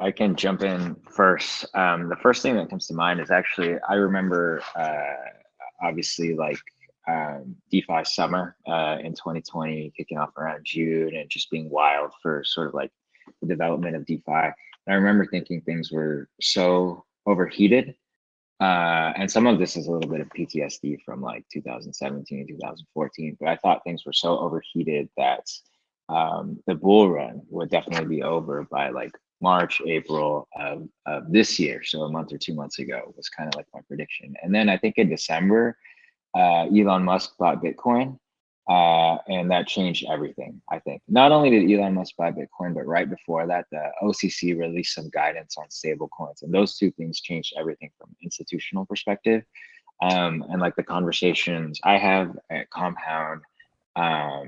I can jump in first. The first thing that comes to mind is actually, I remember obviously like DeFi summer in 2020 kicking off around June and just being wild for sort of like the development of DeFi. And I remember thinking things were so overheated. And some of this is a little bit of PTSD from like 2017, 2014, but I thought things were so overheated that the bull run would definitely be over by like March, April of this year. So a month or 2 months ago was kind of like my prediction. And then I think in December, Elon Musk bought Bitcoin, and that changed everything. I think not only did Elon Musk buy Bitcoin, but right before that, the OCC released some guidance on stable coins, and those two things changed everything from an institutional perspective. And like the conversations I have at Compound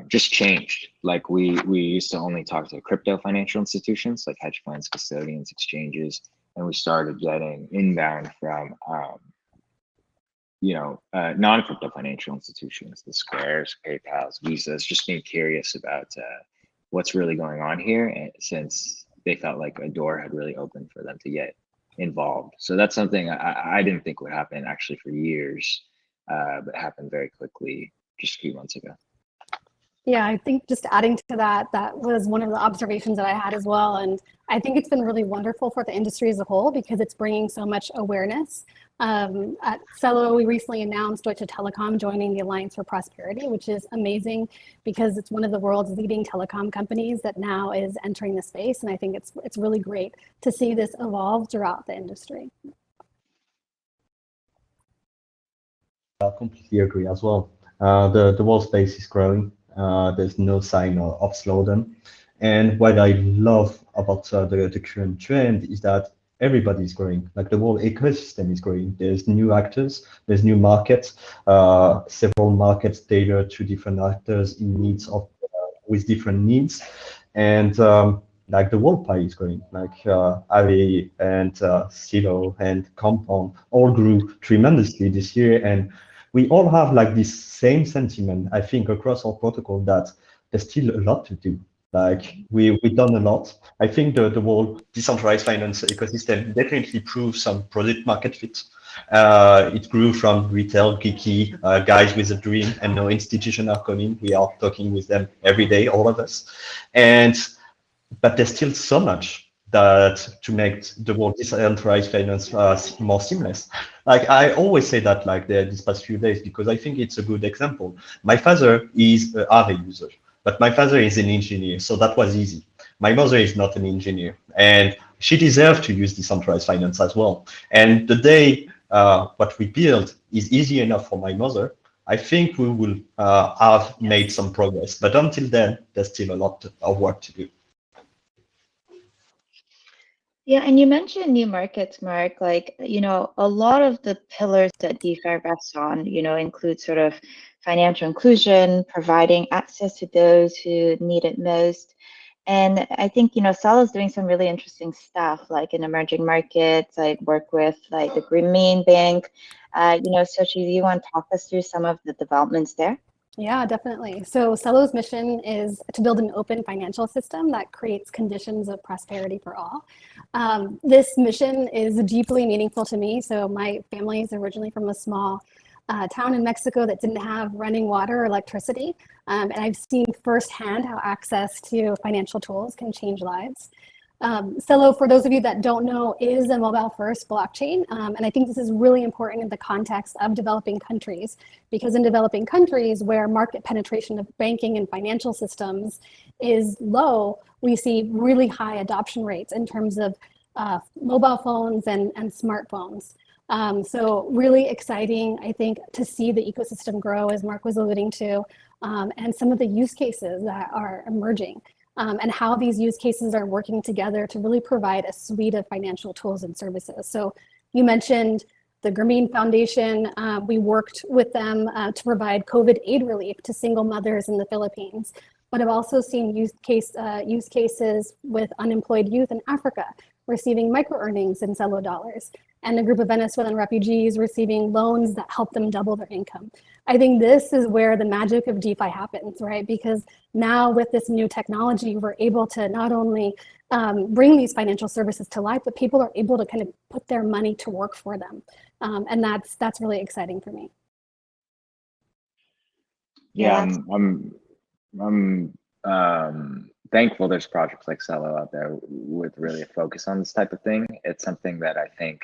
just changed. Like we used to only talk to crypto financial institutions like hedge funds, custodians, exchanges, and we started getting inbound from non-crypto financial institutions, the Squares, PayPal's, Visas, just being curious about what's really going on here, and since they felt like a door had really opened for them to get involved. So that's something I didn't think would happen actually for years, but happened very quickly just a few months ago. Yeah, I think just adding to that, that was one of the observations that I had as well. And I think it's been really wonderful for the industry as a whole because it's bringing so much awareness. At Celo, we recently announced Deutsche Telekom joining the Alliance for Prosperity, which is amazing because it's one of the world's leading telecom companies that now is entering the space. And I think it's really great to see this evolve throughout the industry. I completely agree as well. The world space is growing. There's no sign of slowdown. And what I love about the current trend is that everybody is growing. Like the whole ecosystem is growing. There's new actors, there's new markets, several markets tailored to different actors in needs of with different needs. And like the whole pie is growing. Like Aave and Celo and Compound all grew tremendously this year. And we all have like this same sentiment, I think, across our protocol that there's still a lot to do. Like we've done a lot. I think the whole decentralized finance ecosystem definitely proves some product market fit. It grew from retail geeky guys with a dream, and now institutions are coming. We are talking with them every day, all of us. But there's still so much that to make the world decentralized finance more seamless. Like I always say that like these past few days because I think it's a good example. My father is an Aave user, but my father is an engineer, so that was easy. My mother is not an engineer, and she deserves to use decentralized finance as well. And the day what we build is easy enough for my mother, I think we will have made some progress. But until then, there's still a lot of work to do. Yeah, and you mentioned new markets, Marc. Like, a lot of the pillars that DeFi rests on, include sort of financial inclusion, providing access to those who need it most. And I think, Celo is doing some really interesting stuff, like in emerging markets. I work with like the Grameen Bank. Xochitl, do you want to talk us through some of the developments there? Yeah, definitely. So Celo's mission is to build an open financial system that creates conditions of prosperity for all. This mission is deeply meaningful to me. So my family is originally from a small town in Mexico that didn't have running water or electricity. And I've seen firsthand how access to financial tools can change lives. Celo, for those of you that don't know, is a mobile-first blockchain. And I think this is really important in the context of developing countries, because in developing countries where market penetration of banking and financial systems is low, we see really high adoption rates in terms of mobile phones and smartphones. So really exciting, I think, to see the ecosystem grow, as Marc was alluding to, and some of the use cases that are emerging. And how these use cases are working together to really provide a suite of financial tools and services. So you mentioned the Grameen Foundation. We worked with them to provide COVID aid relief to single mothers in the Philippines, but I've also seen use cases with unemployed youth in Africa, receiving micro earnings in Celo dollars, and a group of Venezuelan refugees receiving loans that help them double their income. I think this is where the magic of DeFi happens, right? Because now with this new technology, we're able to not only bring these financial services to life, but people are able to kind of put their money to work for them. And that's really exciting for me. Yeah, I'm thankful there's projects like Celo out there with really a focus on this type of thing. It's something that I think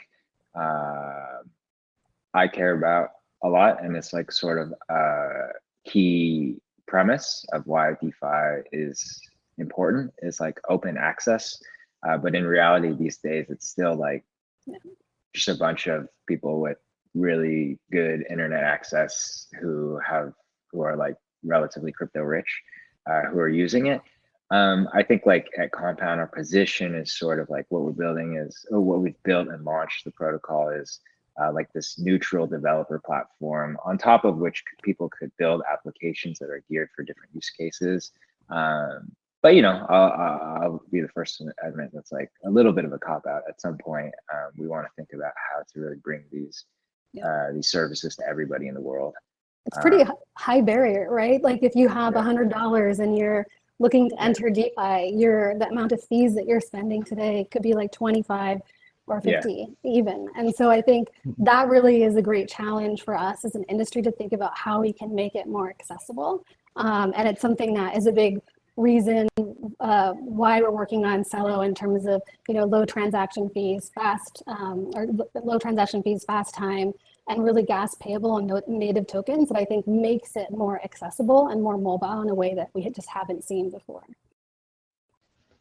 I care about a lot, and it's like sort of a key premise of why DeFi is important, is like open access. But in reality these days, it's still like just a bunch of people with really good internet access who are like relatively crypto rich, who are using it. I think like at Compound, our position is sort of like what we're building is, or what we've built and launched the protocol is like this neutral developer platform on top of which people could build applications that are geared for different use cases. But you know, I'll be the first to admit that's like a little bit of a cop out. At some point, we want to think about how to really bring these services to everybody in the world. It's pretty high barrier, right? Like if you have $100 and you're looking to enter DeFi, the amount of fees that you're spending today could be like 25 or 50 even. And so I think that really is a great challenge for us as an industry to think about how we can make it more accessible. And it's something that is a big reason why we're working on Celo in terms of, you know, low transaction fees, fast time, and really gas payable and native tokens that I think makes it more accessible and more mobile in a way that we just haven't seen before.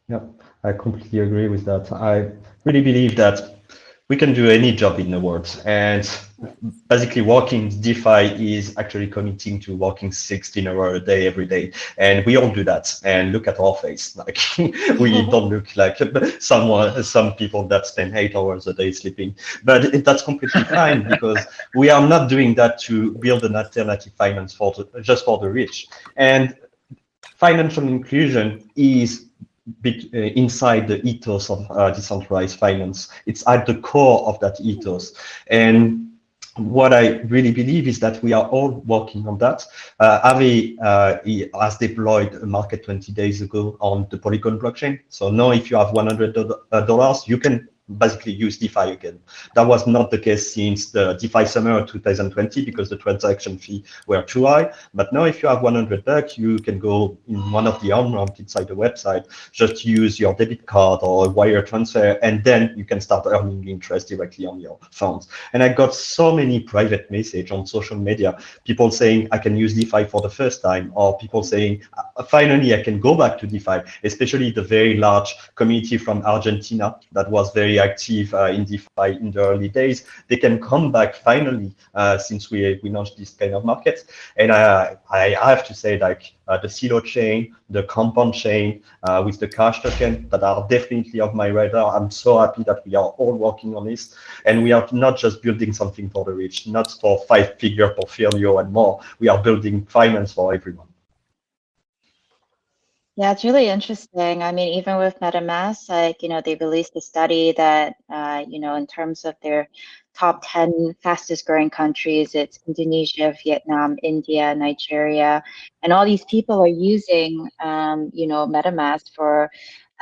Yeah, I completely agree with that. I really believe that we can do any job in the world, and basically working DeFi is actually committing to working 16 hours a day every day, and we all do that. And look at our face, like we don't look like some people that spend 8 hours a day sleeping, but that's completely fine because we are not doing that to build an alternative finance just for the rich. And financial inclusion is inside the ethos of decentralized finance. It's at the core of that ethos. And what I really believe is that we are all working on that. Aave has deployed a market 20 days ago on the Polygon blockchain. So now if you have $100, you can basically use DeFi again. That was not the case since the DeFi summer of 2020 because the transaction fee were too high. But now if you have $100, you can go in one of the on-ramps inside the website, just use your debit card or a wire transfer, and then you can start earning interest directly on your funds. And I got so many private messages on social media, people saying I can use DeFi for the first time, or people saying finally I can go back to DeFi, especially the very large community from Argentina that was very active in DeFi in the early days. They can come back finally since we launched this kind of market. And I have to say, like the Celo chain, the Compound chain with the cash token that are definitely off my radar. I'm so happy that we are all working on this, and we are not just building something for the rich, not for 5-figure portfolio and more. We are building finance for everyone. Yeah, it's really interesting. I mean, even with MetaMask, like, you know, they released a study that, you know, in terms of their top 10 fastest growing countries, it's Indonesia, Vietnam, India, Nigeria, and all these people are using, you know, MetaMask for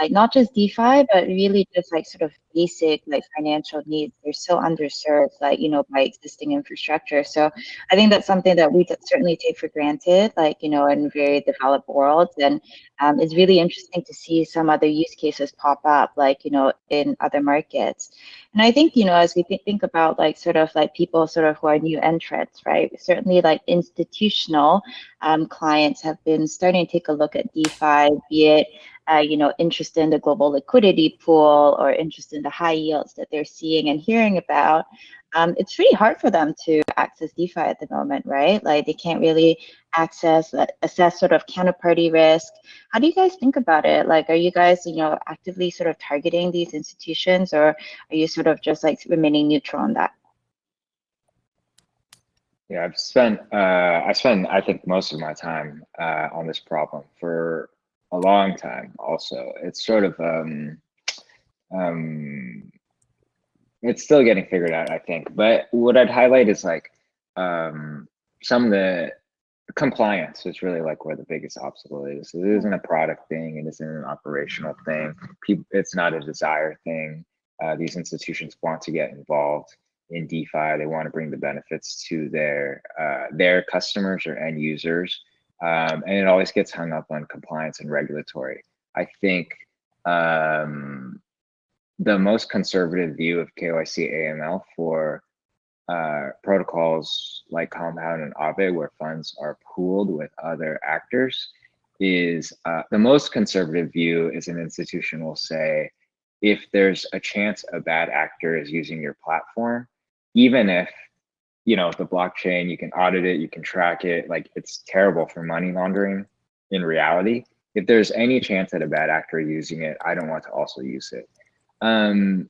like not just DeFi, but really just like sort of basic like financial needs. They're so underserved, like, you know, by existing infrastructure. So I think that's something that we certainly take for granted, like, you know, in very developed worlds. And it's really interesting to see some other use cases pop up, like, you know, in other markets. And I think, you know, as we think about like sort of like people sort of who are new entrants, right? Certainly like institutional clients have been starting to take a look at DeFi, be it you know, interest in the global liquidity pool or interest in the high yields that they're seeing and hearing about. It's really hard for them to access DeFi at the moment, right? Like they can't really assess sort of counterparty risk. How do you guys think about it? Like, are you guys, you know, actively sort of targeting these institutions, or are you sort of just like remaining neutral on that? Yeah, I spend I think most of my time on this problem for a long time. Also, it's sort of it's still getting figured out, I think. But what I'd highlight is like some of the compliance is really like where the biggest obstacle is. It isn't a product thing. It isn't an operational thing. It's not a desire thing. These institutions want to get involved in DeFi. They want to bring the benefits to their customers or end users. And it always gets hung up on compliance and regulatory. I think the most conservative view of KYC AML for protocols like Compound and Aave, where funds are pooled with other actors, is the most conservative view is an institution will say, if there's a chance a bad actor is using your platform, even if the blockchain, you can audit it, you can track it, like it's terrible for money laundering in reality. If there's any chance that a bad actor is using it, I don't want to also use it. And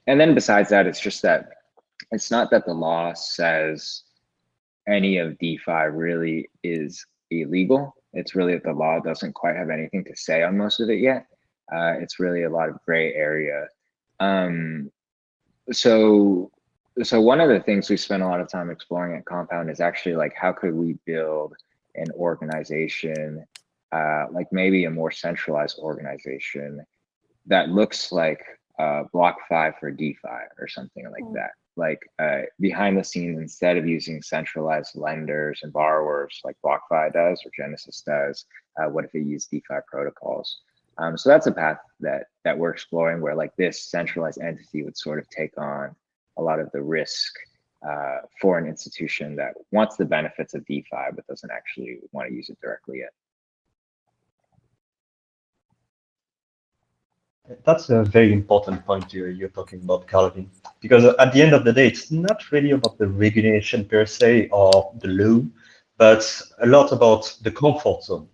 then besides that, it's just that it's not that the law says any of DeFi really is illegal. It's really that the law doesn't quite have anything to say on most of it yet. It's really a lot of gray area. So one of the things we spent a lot of time exploring at Compound is actually like, how could we build an organization, like maybe a more centralized organization that looks like BlockFi for DeFi or something like that. Like behind the scenes, instead of using centralized lenders and borrowers like BlockFi does or Genesis does, what if it used DeFi protocols? So that's a path that we're exploring, where like this centralized entity would sort of take on a lot of the risk for an institution that wants the benefits of DeFi but doesn't actually want to use it directly yet. That's a very important point you're talking about, Calvin, because at the end of the day, it's not really about the regulation per se or the law, but a lot about the comfort zone.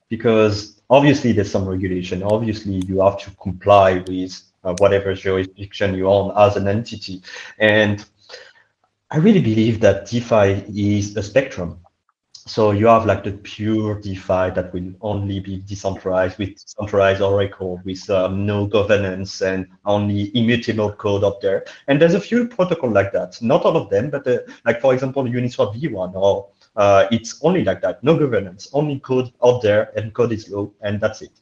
Because obviously there's some regulation. Obviously you have to comply with whatever jurisdiction you're on as an entity. And I really believe that DeFi is a spectrum. So you have like the pure DeFi that will only be decentralized with decentralized Oracle with no governance and only immutable code up there. And there's a few protocols like that. Not all of them, but like for example, Uniswap V1, or it's only like that, no governance, only code out there, and code is low, and that's it.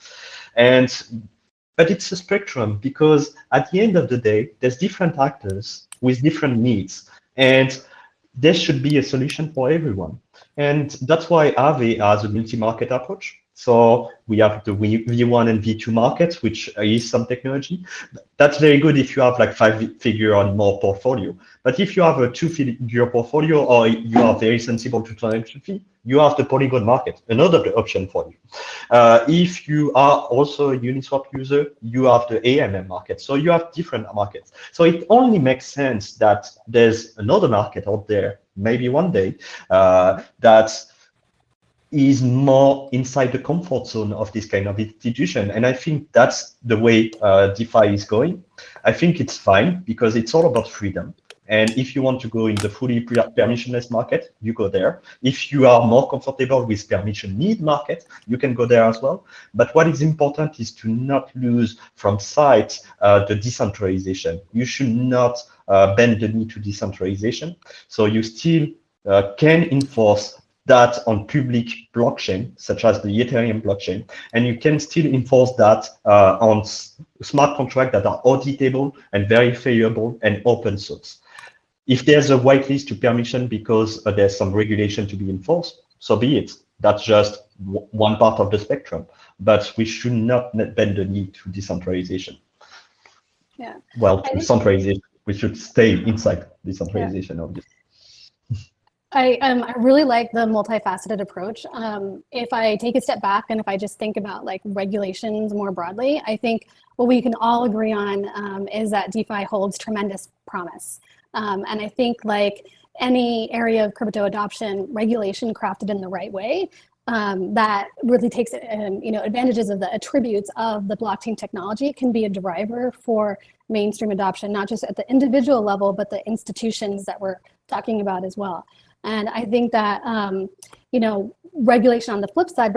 But it's a spectrum, because at the end of the day, there's different actors with different needs, and there should be a solution for everyone. And that's why Aave has a multi-market approach. So we have the V1 and V2 markets, which is some technology. That's very good if you have like 5-figure or more portfolio. But if you have a 2-figure portfolio, or you are very sensible to transaction fee, you have the Polygon market, another option for you. If you are also a Uniswap user, you have the AMM market. So you have different markets. So it only makes sense that there's another market out there, maybe one day, that is more inside the comfort zone of this kind of institution. And I think that's the way DeFi is going. I think it's fine, because it's all about freedom. And if you want to go in the fully permissionless market, you go there. If you are more comfortable with permission need market, you can go there as well. But what is important is to not lose from sight the decentralization. You should not bend the knee to decentralization. So you still can enforce that on public blockchain, such as the Ethereum blockchain, and you can still enforce that on smart contracts that are auditable and verifiable and open source. If there's a whitelist to permission because there's some regulation to be enforced, so be it. That's just one part of the spectrum, but we should not bend the knee to decentralization. Yeah. Well, to centralization, we should stay inside decentralization, obviously. I really like the multifaceted approach. If I take a step back and if I just think about like regulations more broadly, I think what we can all agree on is that DeFi holds tremendous promise. And I think like any area of crypto adoption, regulation crafted in the right way, that really takes advantages of the attributes of the blockchain technology can be a driver for mainstream adoption, not just at the individual level, but the institutions that we're talking about as well. And I think that, regulation on the flip side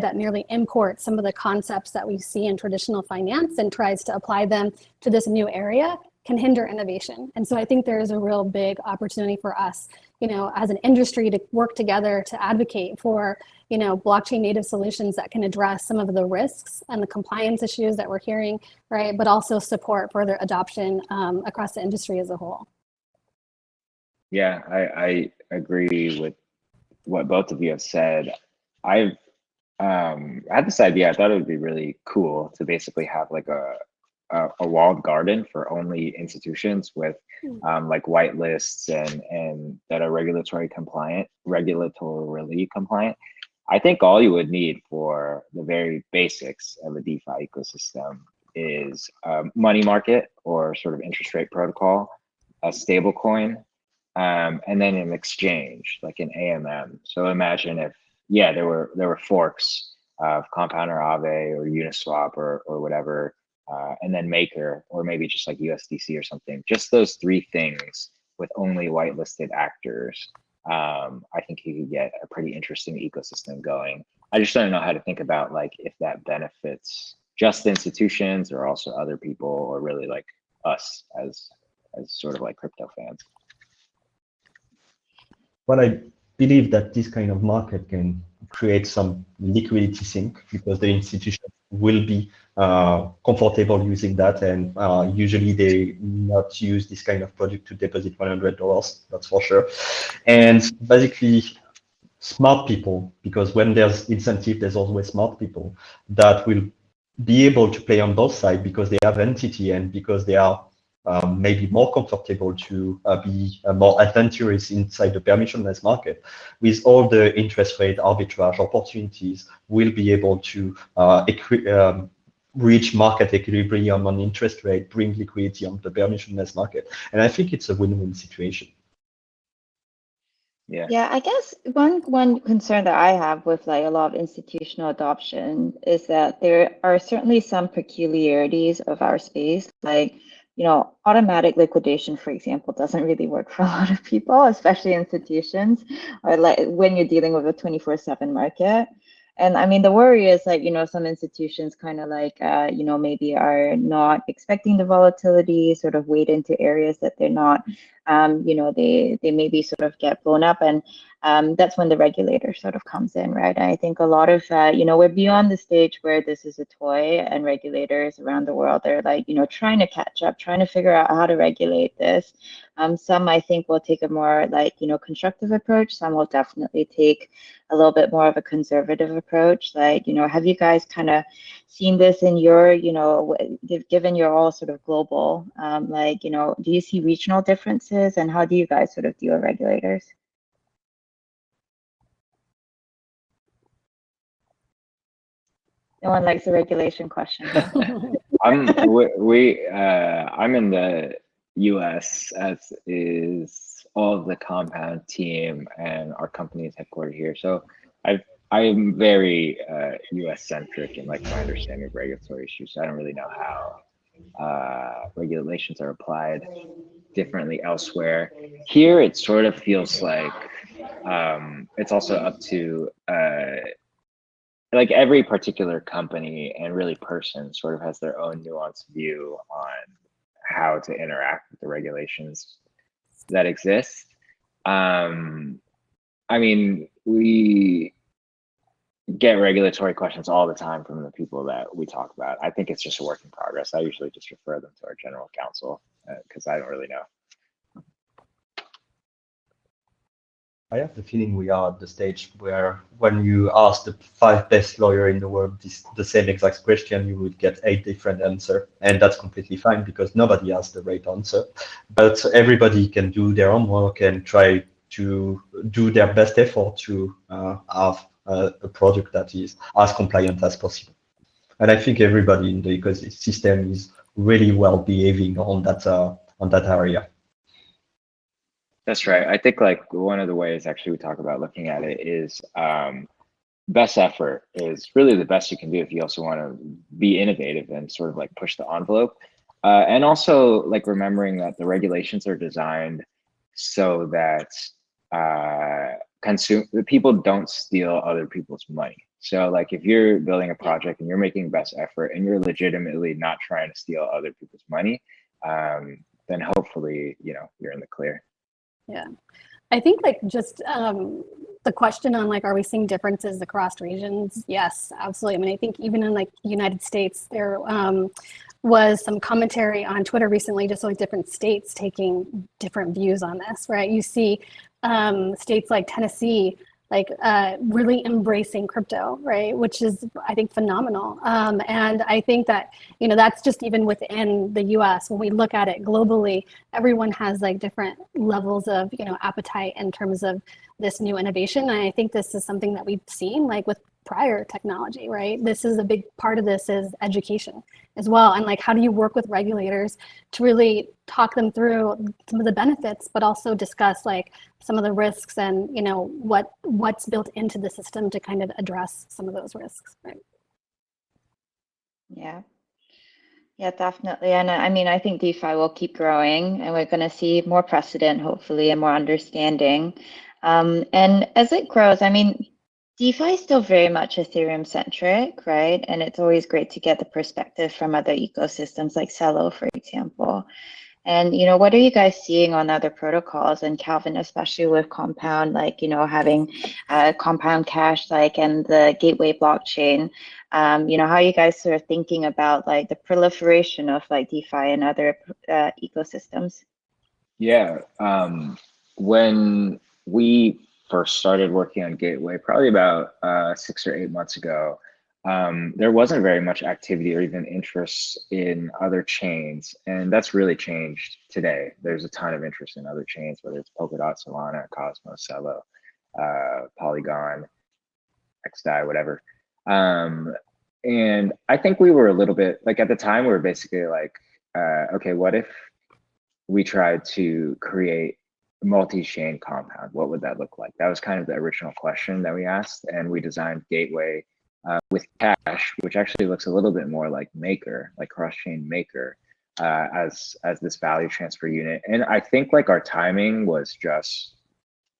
that merely imports some of the concepts that we see in traditional finance and tries to apply them to this new area can hinder innovation. And so I think there is a real big opportunity for us, as an industry to work together to advocate for, blockchain native solutions that can address some of the risks and the compliance issues that we're hearing, right? But also support further adoption across the industry as a whole. Yeah, I agree with what both of you have said. I've had this idea. I thought it would be really cool to basically have like a walled garden for only institutions with like whitelists and that are regulatory compliant. I think all you would need for the very basics of a DeFi ecosystem is a money market or sort of interest rate protocol, a stable coin, and then an exchange like an AMM. So imagine if, there were forks of Compound or Aave or Uniswap or whatever, and then Maker, or maybe just like USDC or something. Just those three things with only whitelisted actors. I think you could get a pretty interesting ecosystem going. I just don't know how to think about like if that benefits just institutions or also other people, or really like us as sort of like crypto fans. But I believe that this kind of market can create some liquidity sink, because the institution will be comfortable using that, and usually they not use this kind of product to deposit $100, that's for sure. And basically smart people, because when there's incentive, there's always smart people that will be able to play on both sides, because they have entity and because they are maybe more comfortable to be more adventurous inside the permissionless market. With all the interest rate arbitrage opportunities, we'll be able to reach market equilibrium on interest rate, bring liquidity on the permissionless market. And I think it's a win-win situation. Yeah, I guess one concern that I have with like a lot of institutional adoption is that there are certainly some peculiarities of our space, like automatic liquidation, for example, doesn't really work for a lot of people, especially institutions, or like when you're dealing with a 24/7 market. And I mean, the worry is like, some institutions kind of like, maybe are not expecting the volatility, sort of wade into areas that they're not, they maybe sort of get blown up. And that's when the regulator sort of comes in, right? And I think a lot of, we're beyond the stage where this is a toy, and regulators around the world are like, trying to catch up, trying to figure out how to regulate this. Some I think will take a more like, constructive approach. Some will definitely take a little bit more of a conservative approach. Like, have you guys kind of seen this in your, given you're all sort of global, do you see regional differences, and how do you guys sort of deal with regulators? No one likes a regulation question. I'm in the US, as is all of the Compound team, and our company is headquartered here. So I'm very US centric in like my understanding of regulatory issues. So I don't really know how regulations are applied differently elsewhere. Here, it sort of feels like it's also up to like every particular company and really person sort of has their own nuanced view on how to interact with the regulations that exist. I mean, we get regulatory questions all the time from the people that we talk about. I think it's just a work in progress. I usually just refer them to our general counsel because I don't really know. I have the feeling we are at the stage where when you ask the 5 best lawyers in the world the same exact question, you would get 8 different answers. And that's completely fine because nobody has the right answer. But everybody can do their own work and try to do their best effort to have a product that is as compliant as possible. And I think everybody in the ecosystem is really well behaving on that area. That's right. I think like one of the ways actually we talk about looking at it is best effort is really the best you can do if you also want to be innovative and sort of like push the envelope. And also like remembering that the regulations are designed so that people don't steal other people's money. So like if you're building a project and you're making best effort and you're legitimately not trying to steal other people's money, then hopefully, you're in the clear. Yeah. I think like just the question on like, are we seeing differences across regions? Yes, absolutely. I mean, I think even in like the United States, there was some commentary on Twitter recently, just like different states taking different views on this, right? You see states like Tennessee, like really embracing crypto, right? Which is, I think, phenomenal. And I think that, that's just even within the US. When we look at it globally, everyone has like different levels of, appetite in terms of this new innovation. And I think this is something that we've seen like with prior technology, right? This is a big part of this is education as well. And like, how do you work with regulators to really talk them through some of the benefits, but also discuss like some of the risks and, what's built into the system to kind of address some of those risks, right? Yeah. Yeah, definitely. And I mean, I think DeFi will keep growing and we're going to see more precedent, hopefully, and more understanding. And as it grows, I mean, DeFi is still very much Ethereum centric, right? And it's always great to get the perspective from other ecosystems like Celo, for example. And, what are you guys seeing on other protocols, and Calvin, especially with Compound, like, having Compound Cash, like, and the gateway blockchain, how are you guys sort of thinking about like the proliferation of like DeFi and other ecosystems? Yeah, when we first started working on Gateway, probably about 6 or 8 months ago, there wasn't very much activity or even interest in other chains, and that's really changed today. There's a ton of interest in other chains, whether it's Polkadot, Solana, Cosmos, Celo, Polygon, XDAI, whatever. And I think we were a little bit, like at the time, we were basically like, okay, what if we tried to create multi-chain compound? What would that look like? That was kind of the original question that we asked, and we designed Gateway with Cash, which actually looks a little bit more like Maker, like cross-chain Maker, as this value transfer unit. And I think like our timing was just,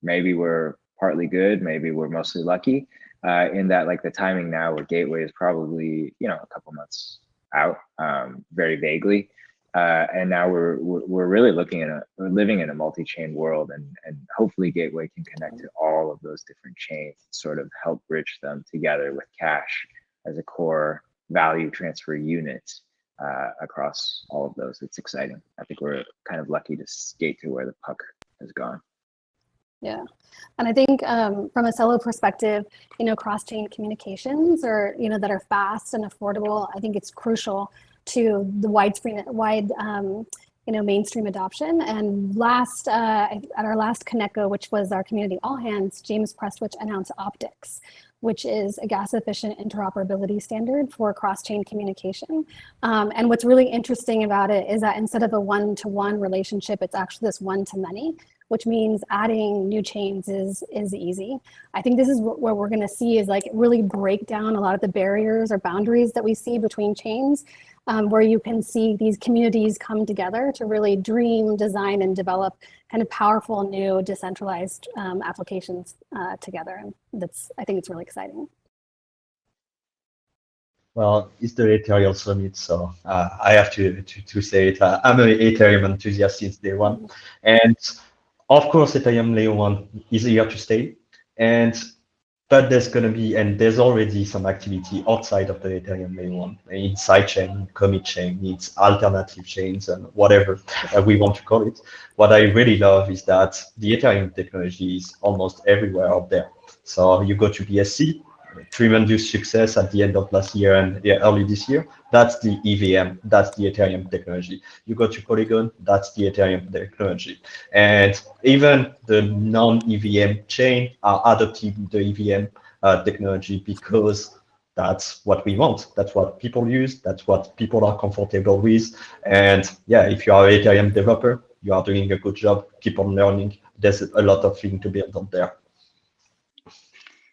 maybe we're partly good, maybe we're mostly lucky, in that like the timing now where Gateway is probably a couple months out, very vaguely. And now we're really we're living in a multi-chain world, and hopefully Gateway can connect to all of those different chains, sort of help bridge them together with Cash as a core value transfer unit across all of those. It's exciting. I think we're kind of lucky to skate to where the puck has gone. Yeah, and I think from a Celo perspective, cross-chain communications or that are fast and affordable, I think it's crucial to the wide mainstream adoption. And at our last Connectgo, which was our community all hands, James Prestwich announced Optics, which is a gas-efficient interoperability standard for cross-chain communication. And what's really interesting about it is that instead of a one-to-one relationship, it's actually this one-to-many, which means adding new chains is easy. I think this is where we're going to see is like really break down a lot of the barriers or boundaries that we see between chains, where you can see these communities come together to really dream, design, and develop kind of powerful new decentralized applications together. And I think it's really exciting. Well, it's the Editorial Summit, so I have to say it. I'm an Ethereum enthusiast since day one. And of course, Ethereum Layer 1 is here to stay. But there's going to be, and there's already some activity outside of the Ethereum Layer 1, in sidechain, commit chain, it's alternative chains, and whatever we want to call it. What I really love is that the Ethereum technology is almost everywhere out there. So you go to BSC, tremendous success at the end of last year and early this year. That's the EVM, that's the Ethereum technology. You go to Polygon, that's the Ethereum technology. And even the non-EVM chain are adopting the EVM technology because that's what we want. That's what people use. That's what people are comfortable with. And yeah, if you are an Ethereum developer, you are doing a good job. Keep on learning. There's a lot of things to build on there.